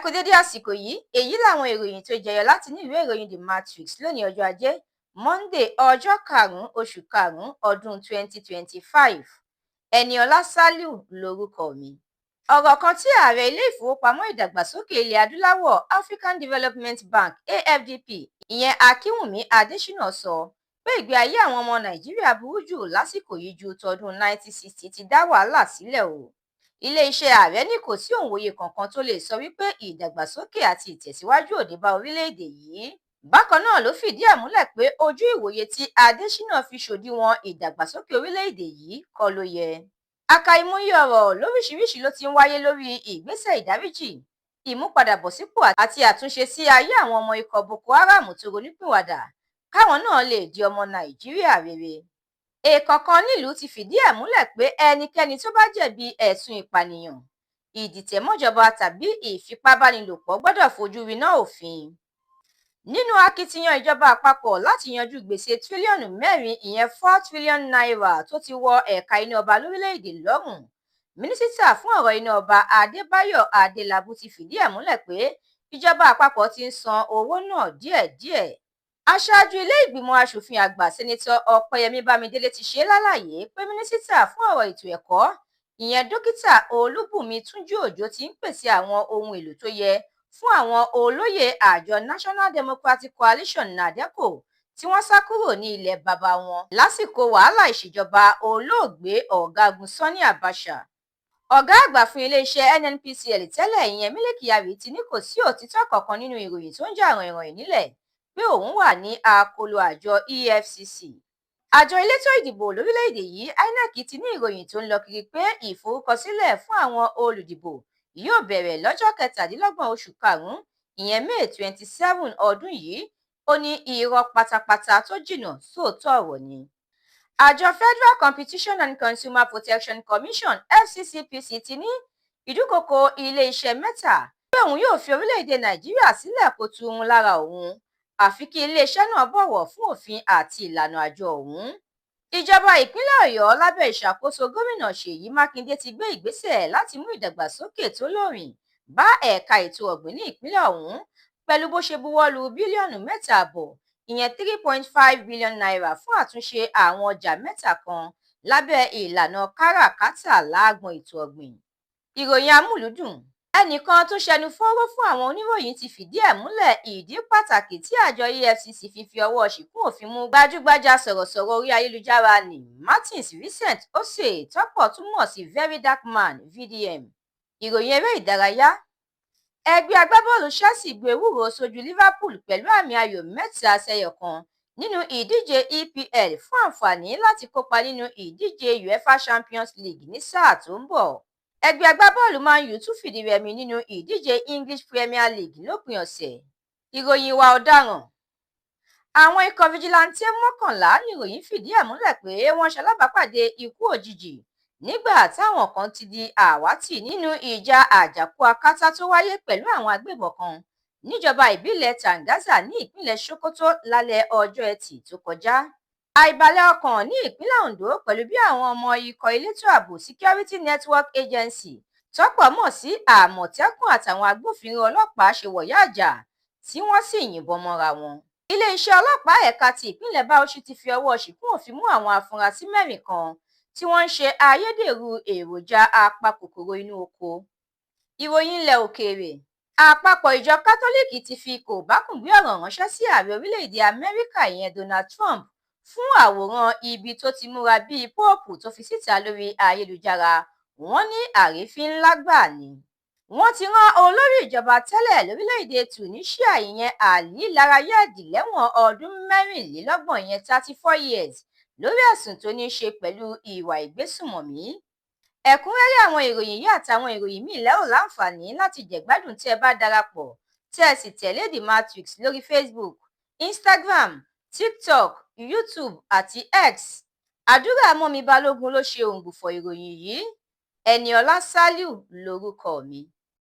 kú dédé àsìkò yìí, èyí làwọn ìròyìn tó jẹyọ láti ní ìwé ìròyìn The Matrix lónìí ọjọ́ Ajé, Monday ọjọ́ karùn-ún oṣù karùn-ún ọdún 2025. Ẹniọlá Sálíù lorúkọ mi. Ọ̀rọ̀ kan tí ààrẹ ilé ìfowópamọ́ ìdàgbàsókè ilẹ̀ adúláwọ̀ African Development Bank AFDB ìyẹn Akínwùmí Adésínà sọ pé ìgbé ayé àwọn ọmọ Nàìjíríà burú jù lásìkò yìí ju tọdún 1960 ti dá wàhálà sílẹ̀ o. Ilé-iṣẹ́ ààrẹ ní kò sí òǹwòye kankan tó lè sọ wípé ìdàgbàsókè àti ìtẹ̀síwájú ò dé bá orílẹ̀-èdè yìí. Bákan náà ló fìdí ẹ̀ múlẹ̀ pé ojú ìwòye tí Adésínà fi ṣòdiwọ̀n ìdàgbàsókè orílẹ̀-èdè yìí kọ́ ló yẹ. Àkàìmọye ọ̀rọ̀ lóríṣiríṣi ló ti ń wáyé lórí ìgbésẹ̀ ìdáríjì, ìmúpadàbọ̀sípò àti àtúnṣe sí ayé àwọn ọmọ ikọ̀ Boko Haram tó ronúpìwàdà káwọn náà lè di ọmọ Nàìjíríà rere. Èèkàn nílùú ti fìdí ẹ̀ múlẹ̀ pé ẹnikẹ́ni tó bá jẹ̀bi ẹ̀sùn ìpànìyàn, ìdìtẹ̀mọ́jọba tàbí ìfipábánilòpọ̀ gbọ́dọ̀ fojú winá òfin. Nínú akitiyan ìjọba àpapọ̀ láti yanjú gbèsè tírílíọ̀nù 4 ìyẹn 4 tírílíọ̀nù náírà tó ti wọ ẹ̀ka iná ọba lórílẹ̀-èdè lọ́rùn, mínísítà fún ọ̀rọ̀ iná ọba Adébáyọ̀ Adélábù ti fìdí ẹ̀ múlẹ̀ pé ìjọba àpapọ̀ ti ń san owó náà díẹ̀díẹ̀. Aṣáájú ilé ìgbìmọ̀ aṣòfin àgbà sẹ́nitọ́ Ọpẹ́yẹmí Bámidélé ti ṣe lálàyé pé mínísítà fún ọ̀rọ̀ ètò ẹ̀kọ́ ìyẹn dókítà Olúbùnmi Túnjí-Òjó ti ń pèsè àwọn ohun èlò tó yẹ fún àwọn olóyè àjọ National Democratic Coalition NADECO tí wọ́n sá kúrò ní ilẹ̀ baba wọn lásìkò wàhálà ìṣèjọba olóògbé ọ̀gágun Sani Abacha. Ọ̀gá àgbà fún iléeṣẹ́ NNPCL tẹ́lẹ̀ ìyẹn Mílíkì Kyari ti ní kò sí òtítọ́ kankan nínú ìròyìn tó ń jà ròhìnròhìn nílẹ̀ pé òun wà ní àkóló àjọ EFCC. Àjọ elétò ìdìbò lórílẹ̀-èdè yìí INEC ti ní ìròyìn tó ń lọ kiri pé ìforúkọsílẹ̀ fún àwọn olùdìbò yóò bẹ̀rẹ̀ lọ́jọ́ 27 oṣù karùn-ún ìyẹn May 27 ọdún yìí. Ó ní irọ́ pátápátá tó jìnnà sóòótọ́ ọ̀rọ̀ ni. Àjọ Federal Competition and Consumer Protection Commission FCCPC ti ní ìdúkokò ilé-iṣẹ́ Meta pé òun yóò fi orílẹ̀-èdè Nàìjíríà sílẹ̀ kó tu òun lára òun àfi kí iléeṣẹ́ náà bọ̀wọ̀ fún òfin àti ìlànà àjọ ọ̀hún. Ìjọba ìpínlẹ̀ Ọ̀yọ́ lábẹ́ ìṣàkóso gómìnà Ṣèyí Mákindé ti gbé ìgbésẹ̀ láti mú ìdàgbàsókè tó lóòrìn bá ẹ̀ka ètò ọ̀gbìn ní ìpínlẹ̀ ọ̀hún pẹ̀lú bó ṣe buwọ́lu bílíọ̀nù 3.5 ìyẹn 3.5 bílíọ̀nù náírà fún àtúnṣe àwọn ọjà mẹ́ta kan lábẹ́ ìlànà káràkátà láàgbọ̀n ètò ọ̀gbìn. Ìròyìn amúlùúdùn. Ẹnìkan tó ṣẹnu fọ́rọ́ fún àwọn oníròyìn ti fìdí ẹ̀ múlẹ̀ ìdí pàtàkì tí àjọ EFCC fi ọwọ́ ṣìkún òfin mú gbajúgbajà sọ̀rọ̀sọ̀rọ̀ orí ayélujára ní Martins Vincent Ose tọ́pọ̀ túmọ̀ sí Very Dark Man VDM. Ìròyìn eré ìdárayá. Ẹgbẹ́ agbábọ́ọ̀lù Chelsea gbé ewúro sójú Liverpool pẹ̀lú àmì ayò 3-1 nínú ìdíje EPL fún àǹfààní láti kópa nínú ìdíje UEFA Champions League ní sáà tó ń bọ̀. Ẹgbẹ́ agbábọ́ọ̀lù Man U tún fìdí rẹmi nínú ìdíje English Premier League lópin ọ̀sẹ̀. Ìròyìn ìwà ọ̀daràn. Àwọn ikọ̀ fìjìláńtè 11 níròyìn fìdí ẹ̀ múlẹ̀ pé wọ́n ṣalábàápàdé ikú òjijì nígbà táwọn kan ti di àwátì nínú ìjà àjàkú akátá tó wáyé pẹ̀lú àwọn agbébọn kan níjọba ìbílẹ̀ Tangaza ní ìpínlẹ̀ Sokoto lálẹ́ ọjọ́ Ẹtì tó kọjá. Àìbalẹ̀ ọkàn ní ìpínlẹ̀ Ondo pẹ̀lú bí àwọn ọmọ ikọ̀ elétò ààbò Security Network Agency tọ́pọ̀ mọ̀ sí Àmọ̀tẹ́kùn àtàwọn agbófinró ọlọ́pàá ṣe wọ̀yáàjà tí wọ́n sì yìnbọn mọ́ra wọn. Ilé-iṣẹ́ ọlọ́pàá ẹ̀ka ti ìpínlẹ̀ Bauchi ti fi ọwọ́ ṣìkún òfin mú àwọn afurasí 4 kan tí wọ́n ń ṣe ayédèrú èròjà apakòkòrò inú oko. Ìròyìn ilẹ̀ òkèèrè. Àpapọ̀ ìjọ Kátólíìkì ti fi kòbákùngbé ọ̀rọ̀ ránṣẹ́ sí ààrẹ orílẹ̀-èdè Amẹ́ríkà ìyẹn Donald Trump fún àwòrán ibi tó ti múra bíi póòpù tó fi síta lórí ayélujára. Wọ́n ní àrífín ńlá gbà ni. Wọ́n ti rán olórí ìjọba tẹ́lẹ̀ lórílẹ̀-èdè Tunisia ìyẹn Ali Larayadi lẹ́wọ̀n ọdún 24 ìyẹn 34 years lórí ẹ̀sùn tó ní í ṣe pẹ̀lú ìwà ìgbésùmọ̀mí. Ẹ̀kúnrẹ́rẹ́ àwọn ìròyìn yìí àtàwọn ìròyìn míì lẹ́ ò láǹfààní láti jẹ̀gbádùn tí ẹ bá darapọ̀ tí ẹ sì tẹ̀lé The Matrix lórí Facebook, Instagram, TikTok, YouTube àti X. Àdúrà mọ́mi Balógun ló ṣe òǹgbùfọ̀ ìròyìn yìí. Ẹniọlá Sálíù lorúkọ mi.